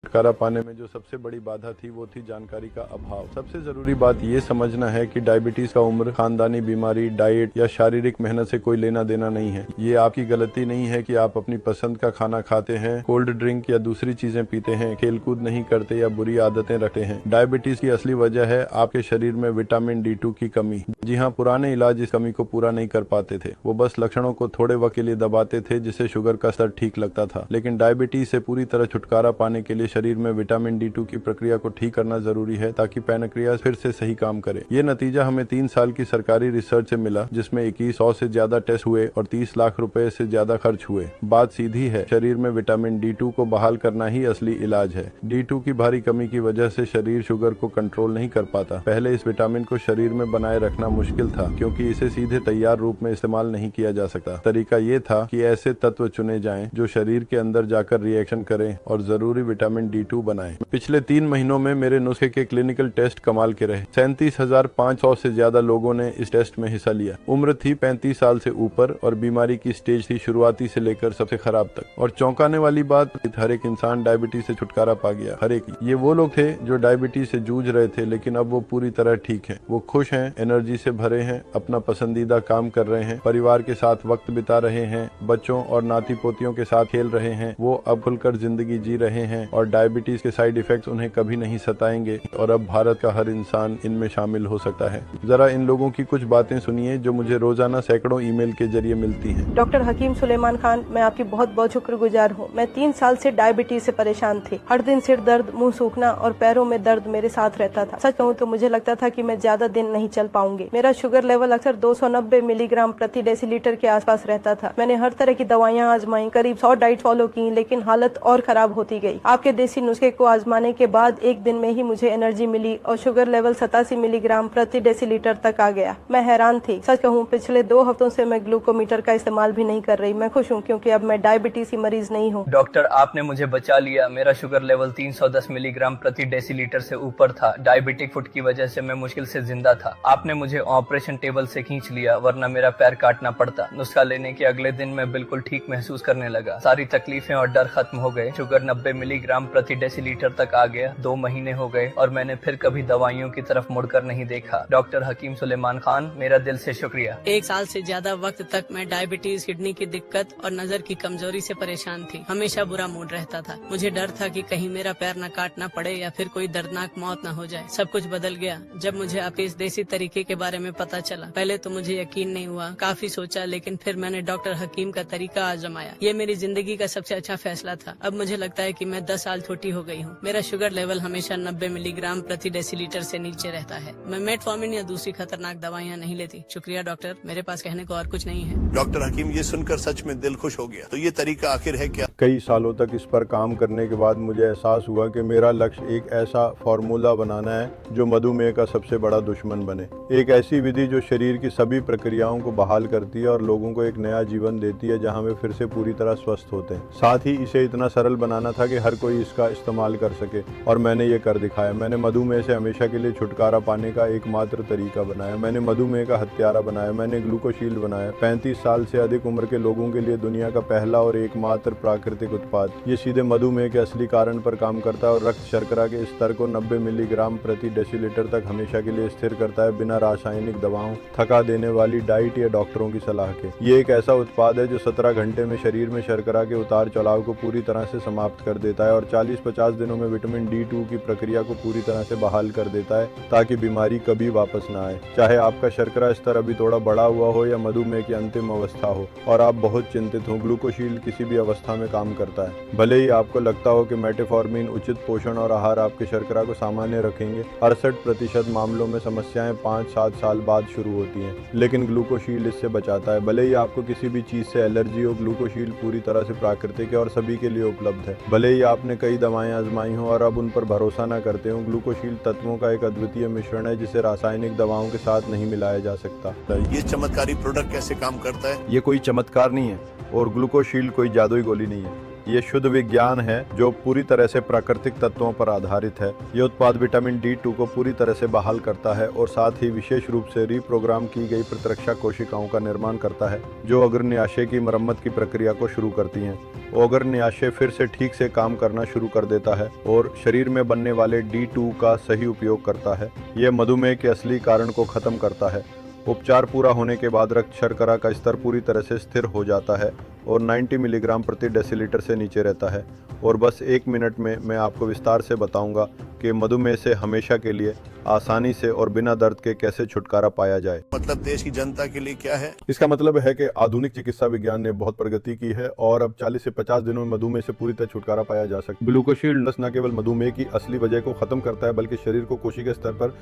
छुटकारा पाने में जो सबसे बड़ी बाधा थी वो थी जानकारी का अभाव। सबसे जरूरी बात ये समझना है कि डायबिटीज का उम्र, खानदानी बीमारी, डाइट या शारीरिक मेहनत से कोई लेना देना नहीं है। ये आपकी गलती नहीं है कि आप अपनी पसंद का खाना खाते हैं, कोल्ड ड्रिंक या दूसरी चीजें पीते हैं, खेलकूद नहीं करते या बुरी आदतें रखते हैं। डायबिटीज की असली वजह है आपके शरीर में विटामिन D2 की कमी। जी हाँ, पुराने इलाज इस कमी को पूरा नहीं कर पाते थे। वो बस लक्षणों को थोड़े वक्त के लिए दबाते थे जिससे शुगर का स्तर ठीक लगता था। लेकिन डायबिटीज से पूरी तरह छुटकारा पाने के लिए शरीर में विटामिन D2 की प्रक्रिया को ठीक करना जरूरी है ताकि पैनक्रियाज फिर से सही काम करे। ये नतीजा हमें 3 साल की सरकारी रिसर्च से मिला जिसमें 2100 से ज्यादा टेस्ट हुए और 30 लाख रुपए से ज्यादा खर्च हुए। बात सीधी है, शरीर में विटामिन D2 को बहाल करना ही असली इलाज है। D2 की भारी कमी की वजह से शरीर शुगर को कंट्रोल नहीं कर पाता। पहले इस विटामिन को शरीर में बनाए रखना मुश्किल था क्योंकि इसे सीधे तैयार रूप में इस्तेमाल नहीं किया जा सकता। तरीका ये था कि ऐसे तत्व चुने जाएं जो शरीर के अंदर जाकर रिएक्शन करें और जरूरी विटामिन D2 बनाएं। पिछले 3 महीनों में मेरे नुस्खे के क्लिनिकल टेस्ट कमाल के रहे। 37,500 से ज्यादा लोगों ने इस टेस्ट में हिस्सा लिया। उम्र थी 35 साल से ऊपर और बीमारी की स्टेज थी शुरुआती से लेकर सबसे खराब तक। और चौंकाने वाली बात, हर एक इंसान डायबिटीज से छुटकारा पा गया। हर एक। ये वो लोग थे जो डायबिटीज से जूझ रहे थे लेकिन अब वो पूरी तरह ठीक हैं। वो खुश हैं, एनर्जी से भरे हैं, अपना पसंदीदा काम कर रहे हैं, परिवार के साथ वक्त बिता रहे हैं, बच्चों और नाती पोतियों के साथ खेल रहे हैं। वो अब खुलकर जिंदगी जी रहे हैं और डायबिटीज के साइड इफेक्ट्स उन्हें कभी नहीं सताएंगे और अब भारत का हर इंसान इनमें शामिल हो सकता है। जरा इन लोगों की कुछ बातें सुनिए जो मुझे रोजाना सैकड़ों ईमेल के जरिए मिलती हैं। डॉक्टर हकीम सुलेमान खान, मैं आपकी बहुत बहुत शुक्रगुजार हूँ। मैं 3 साल से डायबिटीज से परेशान थी। हर दिन सिर दर्द, मुंह सूखना और पैरों में दर्द मेरे साथ रहता था। सच कहूँ तो मुझे लगता था कि मैं ज्यादा दिन नहीं चल पाऊंगी। मेरा शुगर लेवल अक्सर 290 मिलीग्राम प्रति डेसीलीटर के आसपास रहता था। मैंने हर तरह की दवाइयाँ आजमाई, करीब 100 डाइट फॉलो की, लेकिन हालत और खराब होती गई। आपके देसी नुस्खे को आजमाने के बाद एक दिन में ही मुझे एनर्जी मिली और शुगर लेवल 87 मिलीग्राम प्रति डेसीलीटर तक आ गया। मैं हैरान थी। सच कहूँ पिछले 2 हफ्तों से मैं ग्लूकोमीटर का इस्तेमाल भी नहीं कर रही। मैं खुश हूँ क्योंकि अब मैं डायबिटीज की मरीज नहीं हूँ। डॉक्टर, आपने मुझे बचा लिया। मेरा शुगर लेवल 310 मिलीग्राम प्रति डेसीलीटर से ऊपर था। डायबिटिक फुट की वजह से मैं मुश्किल से जिंदा था। आपने मुझे ऑपरेशन टेबल से खींच लिया वरना मेरा पैर काटना पड़ता। नुस्खा लेने के अगले दिन मैं बिल्कुल ठीक महसूस करने लगा। सारी तकलीफें और डर खत्म हो गए। शुगर 90 मिलीग्राम प्रति डेसीलीटर तक आ गया। 2 महीने हो गए और मैंने फिर कभी दवाइयों की तरफ मुड़कर नहीं देखा। डॉक्टर हकीम सुलेमान खान, मेरा दिल से शुक्रिया। 1 साल से ज्यादा वक्त तक मैं डायबिटीज, किडनी की दिक्कत और नजर की कमजोरी से परेशान थी। हमेशा बुरा मूड रहता था। मुझे डर था कि कहीं मेरा पैर न काटना पड़े या फिर कोई दर्दनाक मौत न हो जाए। सब कुछ बदल गया जब मुझे आपके इस देसी तरीके के बारे में पता चला। पहले तो मुझे यकीन नहीं हुआ, काफी सोचा, लेकिन फिर मैंने डॉक्टर हकीम का तरीका आजमाया। ये मेरी जिंदगी का सबसे अच्छा फैसला था। अब मुझे लगता है कि मैं 10 साल छोटी हो गई हूँ। मेरा शुगर लेवल हमेशा 90 मिलीग्राम प्रति डेसीलीटर से नीचे रहता है। मैं मेटफॉर्मिन या दूसरी खतरनाक दवाइयाँ नहीं लेती। शुक्रिया डॉक्टर, मेरे पास कहने को और कुछ नहीं है। डॉक्टर हकीम, ये सुनकर सच में दिल खुश हो गया। तो ये तरीका आखिर है क्या? कई सालों तक इस पर काम करने के बाद मुझे एहसास हुआ कि मेरा लक्ष्य एक ऐसा फॉर्मूला बनाना है जो मधुमेह का सबसे बड़ा दुश्मन बने। एक ऐसी विधि जो शरीर की सभी प्रक्रियाओं को बहाल करती है और लोगों को एक नया जीवन देती है जहां वे फिर से पूरी तरह स्वस्थ होते हैं। साथ ही इसे इतना सरल बनाना था कि हर कोई इसका इस्तेमाल कर सके और मैंने ये कर दिखाया। मैंने मधुमेह से हमेशा के लिए छुटकारा पाने का एकमात्र तरीका बनाया। मैंने मधुमेह का हत्यारा बनाया। मैंने ग्लूकोशील्ड बनाया। 35 साल से अधिक उम्र के लोगों के लिए दुनिया का पहला और एकमात्र प्राकृतिक उत्पाद। ये सीधे मधुमेह के असली कारण पर काम करता है और रक्त शर्करा के स्तर को 90 मिलीग्राम प्रति डेसीलीटर तक हमेशा के लिए स्थिर करता है, बिना रासायनिक दवाओं, थका देने वाली डाइट या डॉक्टरों की सलाह के। ये एक ऐसा उत्पाद है जो 17 घंटे में शरीर में शर्करा के उतार चढ़ाव को पूरी तरह से समाप्त कर देता है और 40-50 दिनों में विटामिन D2 की प्रक्रिया को पूरी तरह से बहाल कर देता है ताकि बीमारी कभी वापस न आए। चाहे आपका शर्करा स्तर अभी थोड़ा बढ़ा हुआ हो या मधुमेह की अंतिम अवस्था हो और आप बहुत चिंतित हो, ग्लूकोशील्ड किसी भी अवस्था में काम करता है। भले ही आपको लगता हो कि मेटफॉर्मिन, उचित पोषण और आहार आपके शर्करा को सामान्य रखेंगे, 68% मामलों में समस्याएं 5-7 साल बाद शुरू होती हैं, लेकिन ग्लूकोशील्ड इससे बचाता है। भले ही आपको किसी भी चीज से एलर्जी हो, ग्लूकोशील्ड पूरी तरह से प्राकृतिक है और सभी के लिए उपलब्ध है। भले ही आपने कई दवाएं आजमाई हो और अब उन पर भरोसा न करते हो, ग्लूकोशील्ड तत्वों का एक अद्वितीय मिश्रण है जिसे रासायनिक दवाओं के साथ नहीं मिलाया जा सकता। ये चमत्कारी प्रोडक्ट कैसे काम करता है? ये कोई चमत्कार नहीं है और ग्लूकोशील्ड कोई जादुई गोली नहीं है। ये शुद्ध विज्ञान है जो पूरी तरह से प्राकृतिक तत्वों पर आधारित है। ये उत्पाद विटामिन D2 को पूरी तरह से बहाल करता है और साथ ही विशेष रूप से रिप्रोग्राम की गई प्रतिरक्षा कोशिकाओं का निर्माण करता है जो अग्रन्याशय की मरम्मत की प्रक्रिया को शुरू करती हैं। अग्रन्याशय फिर से ठीक से काम करना शुरू कर देता है और शरीर में बनने वाले D2 का सही उपयोग करता है। यह मधुमेह के असली कारण को खत्म करता है। उपचार पूरा होने के बाद रक्त शर्करा का स्तर पूरी तरह से स्थिर हो जाता है और 90 मिलीग्राम प्रति डेसीलीटर से नीचे रहता है। और बस 1 मिनट में मैं आपको विस्तार से बताऊंगा कि मधुमेह से हमेशा के लिए आसानी से और बिना दर्द के कैसे छुटकारा पाया जाए। मतलब देश की जनता के लिए क्या है? इसका मतलब है कि आधुनिक चिकित्सा विज्ञान ने बहुत प्रगति की है और अब 40 से 50 दिनों में मधुमेह से पूरी तरह छुटकारा पाया जा सकता है। ग्लूकोशील्ड न केवल मधुमेह की असली वजह को खत्म करता है बल्कि शरीर को कोशिका स्तर पर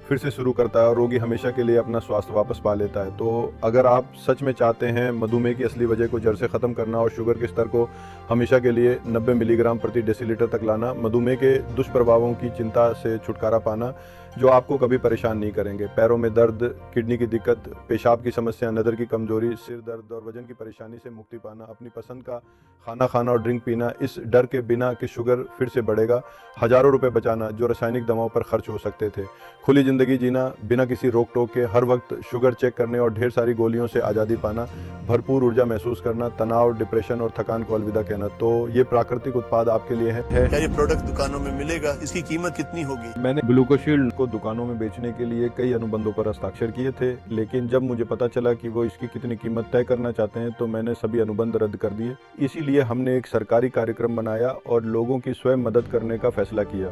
फिर से शुरू करता है और रोगी हमेशा के लिए अपना स्वास्थ्य वापस पा लेता है। तो अगर आप सच में चाहते हैं मधुमेह की असली वजह को जड़ से खत्म करना और शुगर के स्तर को हमेशा के लिए 90 मिलीग्राम प्रति डेसीलीटर तक लाना, मधुमेह के दुष्प्रभावों की चिंता से छुटकारा पाना जो आपको कभी परेशान नहीं करेंगे, पैरों में दर्द, किडनी की दिक्कत, पेशाब की समस्या, नज़र की कमजोरी, सिर दर्द और वजन की परेशानी से मुक्ति पाना, अपनी पसंद का खाना खाना और ड्रिंक पीना इस डर के बिना कि शुगर फिर से बढ़ेगा, हजारों रुपए बचाना जो रासायनिक दवाओं पर खर्च हो सकते थे, खुली जिंदगी जीना बिना किसी रोक टोक के, हर वक्त शुगर चेक करने और ढेर सारी गोलियों से आज़ादी पाना, भरपूर ऊर्जा महसूस करना, तनाव, डिप्रेशन और थकान को अलविदा कहना। तो ये प्राकृतिक उत्पाद आपके लिए है। क्या ये प्रोडक्ट दुकानों में मिलेगा? इसकी कीमत कितनी होगी? मैंने ग्लूकोशील्ड को दुकानों में बेचने के लिए कई अनुबंधों पर हस्ताक्षर किए थे, लेकिन जब मुझे पता चला कि वो इसकी कितनी कीमत तय करना चाहते हैं तो मैंने सभी अनुबंध रद्द कर दिए। इसीलिए हमने एक सरकारी कार्यक्रम बनाया और लोगों की स्वयं मदद करने का फैसला किया।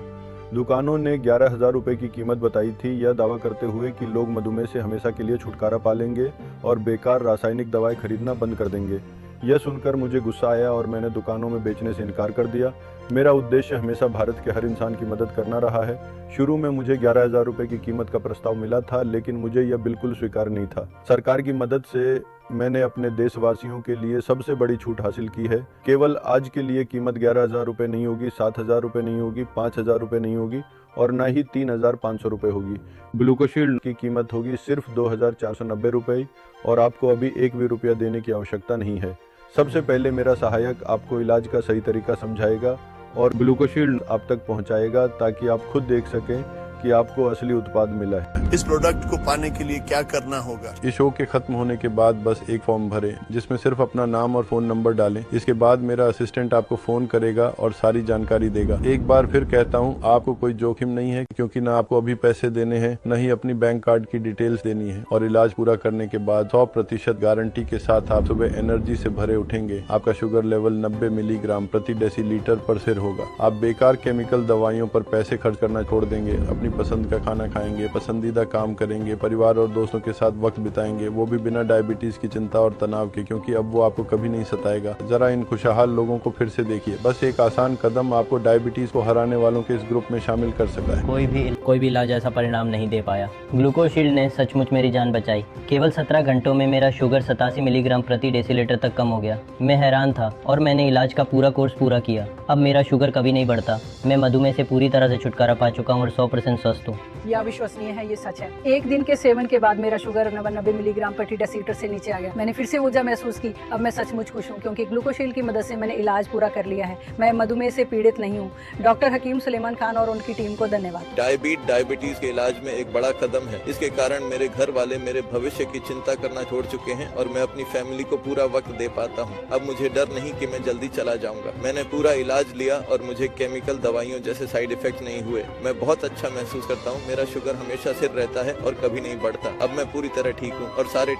दुकानों ने 11,000 रुपए की कीमत बताई थी, यह दावा करते हुए कि लोग मधुमेह से हमेशा के लिए छुटकारा पा लेंगे और बेकार रासायनिक दवाएं खरीदना बंद कर देंगे। यह सुनकर मुझे गुस्सा आया और मैंने दुकानों में बेचने से इनकार कर दिया। मेरा उद्देश्य हमेशा भारत के हर इंसान की मदद करना रहा है। शुरू में मुझे 11,000 रुपए की कीमत का प्रस्ताव मिला था, लेकिन मुझे यह बिल्कुल स्वीकार नहीं था। सरकार की मदद से मैंने अपने देशवासियों के लिए सबसे बड़ी छूट हासिल की है। केवल आज के लिए कीमत 11,000 रुपए नहीं होगी, 7,000 रुपए नहीं होगी, 5,000 रुपए नहीं होगी और न ही 3,500 रुपए होगी। ग्लूकोशील्ड की कीमत होगी सिर्फ 2,490 रुपए और आपको अभी 1 भी रुपया देने की आवश्यकता नहीं है। सबसे पहले मेरा सहायक आपको इलाज का सही तरीका समझाएगा और ग्लूकोशील्ड आप तक पहुंचाएगा ताकि आप खुद देख सकें कि आपको असली उत्पाद मिला है। इस प्रोडक्ट को पाने के लिए क्या करना होगा? इस शो के खत्म होने के बाद बस एक फॉर्म भरें जिसमें सिर्फ अपना नाम और फोन नंबर डालें। इसके बाद मेरा असिस्टेंट आपको फोन करेगा और सारी जानकारी देगा। एक बार फिर कहता हूँ, आपको कोई जोखिम नहीं है क्योंकि न आपको अभी पैसे देने हैं, न ही अपनी बैंक कार्ड की डिटेल्स देनी है और इलाज पूरा करने के बाद 100% गारंटी के साथ आप सुबह एनर्जी से भरे उठेंगे। आपका शुगर लेवल 90 मिलीग्राम प्रति डेसीलीटर पर स्थिर होगा। आप बेकार केमिकल दवाइयों पर पैसे खर्च करना छोड़ देंगे, अपनी पसंद का खाना खाएंगे, पसंदीदा काम करेंगे, परिवार और दोस्तों के साथ वक्त बिताएंगे, वो भी बिना डायबिटीज की चिंता और तनाव के, क्योंकि अब वो आपको कभी नहीं सताएगा। जरा इन खुशहाल लोगों को फिर से देखिए। बस एक आसान कदम आपको डायबिटीज को हराने वालों के इस ग्रुप में शामिल कर सकता है। कोई भी इलाज ऐसा परिणाम नहीं दे पाया। ग्लूकोशील्ड ने सचमुच मेरी जान बचाई। केवल 17 घंटों में मेरा शुगर 87 मिलीग्राम प्रति डेसीलीटर तक कम हो गया। मैं हैरान था और मैंने इलाज का पूरा कोर्स पूरा किया। अब मेरा शुगर कभी नहीं बढ़ता। मैं मधुमेह से पूरी तरह से छुटकारा पा चुका हूँ और 100% स्वस्थ हूँ। यह अविश्वसनीय है, ये सच है। एक दिन के सेवन के बाद मेरा शुगर 90 मिलीग्राम प्रति डेसीलीटर से नीचे आ गया। मैंने फिर से ऊर्जा महसूस की। अब मैं सचमुच खुश हूँ क्योंकि ग्लूकोशील्ड की मदद से मैंने इलाज पूरा कर लिया है। मैं मधुमेह से पीड़ित नहीं हूँ। डॉक्टर हकीम सुलेमान खान और उनकी टीम को धन्यवाद। डायबिटीज के इलाज में एक बड़ा कदम है। इसके कारण मेरे घर वाले मेरे भविष्य की चिंता करना छोड़ चुके हैं और मैं अपनी फैमिली को पूरा वक्त दे पाता हूँ। अब मुझे डर नहीं कि मैं जल्दी चला जाऊंगा। मैंने पूरा इलाज लिया और मुझे केमिकल दवाइयों जैसे साइड इफेक्ट नहीं हुए। मैं बहुत अच्छा महसूस करता हूँ। मेरा शुगर हमेशा स्थिर रहता है और कभी नहीं बढ़ता। अब मैं पूरी तरह ठीक हूँ और सारे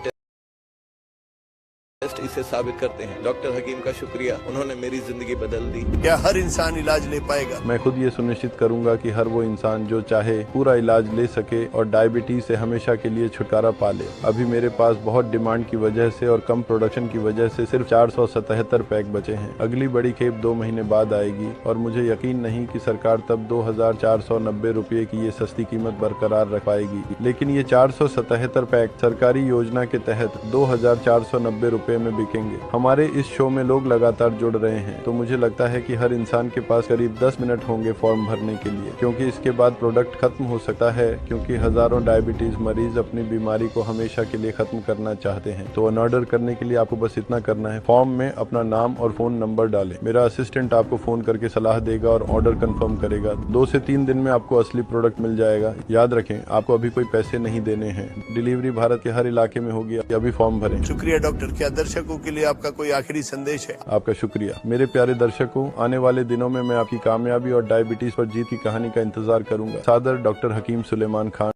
टेस्ट इसे साबित करते हैं। डॉक्टर हकीम का शुक्रिया, उन्होंने मेरी जिंदगी बदल दी। क्या हर इंसान इलाज ले पाएगा? मैं खुद ये सुनिश्चित करूंगा कि हर वो इंसान जो चाहे पूरा इलाज ले सके और डायबिटीज से हमेशा के लिए छुटकारा पा ले। अभी मेरे पास बहुत डिमांड की वजह से और कम प्रोडक्शन की वजह से सिर्फ 477 पैक बचे हैं। अगली बड़ी खेप 2 महीने बाद आएगी और मुझे यकीन नहीं कि सरकार तब 2,490 रुपये की ये सस्ती कीमत बरकरार रख पाएगी। लेकिन ये 477 पैक सरकारी योजना के तहत 2,490 रुपये में बिकेंगे। हमारे इस शो में लोग लगातार जुड़ रहे हैं, तो मुझे लगता है कि हर इंसान के पास करीब 10 मिनट होंगे फॉर्म भरने के लिए, क्योंकि इसके बाद प्रोडक्ट खत्म हो सकता है, क्योंकि हजारों डायबिटीज मरीज अपनी बीमारी को हमेशा के लिए खत्म करना चाहते हैं। तो ऑर्डर करने के लिए आपको बस इतना करना है, फॉर्म में अपना नाम और फोन नंबर डालें। मेरा असिस्टेंट आपको फोन करके सलाह देगा और ऑर्डर कंफर्म करेगा। 2 से 3 दिन में आपको असली प्रोडक्ट मिल जाएगा। याद रखें, आपको अभी कोई पैसे नहीं देने हैं। डिलीवरी भारत के हर इलाके में होगी। अभी फॉर्म भरें। शुक्रिया डॉक्टर। क्या दर्शकों के लिए आपका कोई आखिरी संदेश है? आपका शुक्रिया। मेरे प्यारे दर्शकों, आने वाले दिनों में मैं आपकी कामयाबी और डायबिटीज पर जीत की कहानी का इंतजार करूंगा। सादर डॉक्टर हकीम सुलेमान खान।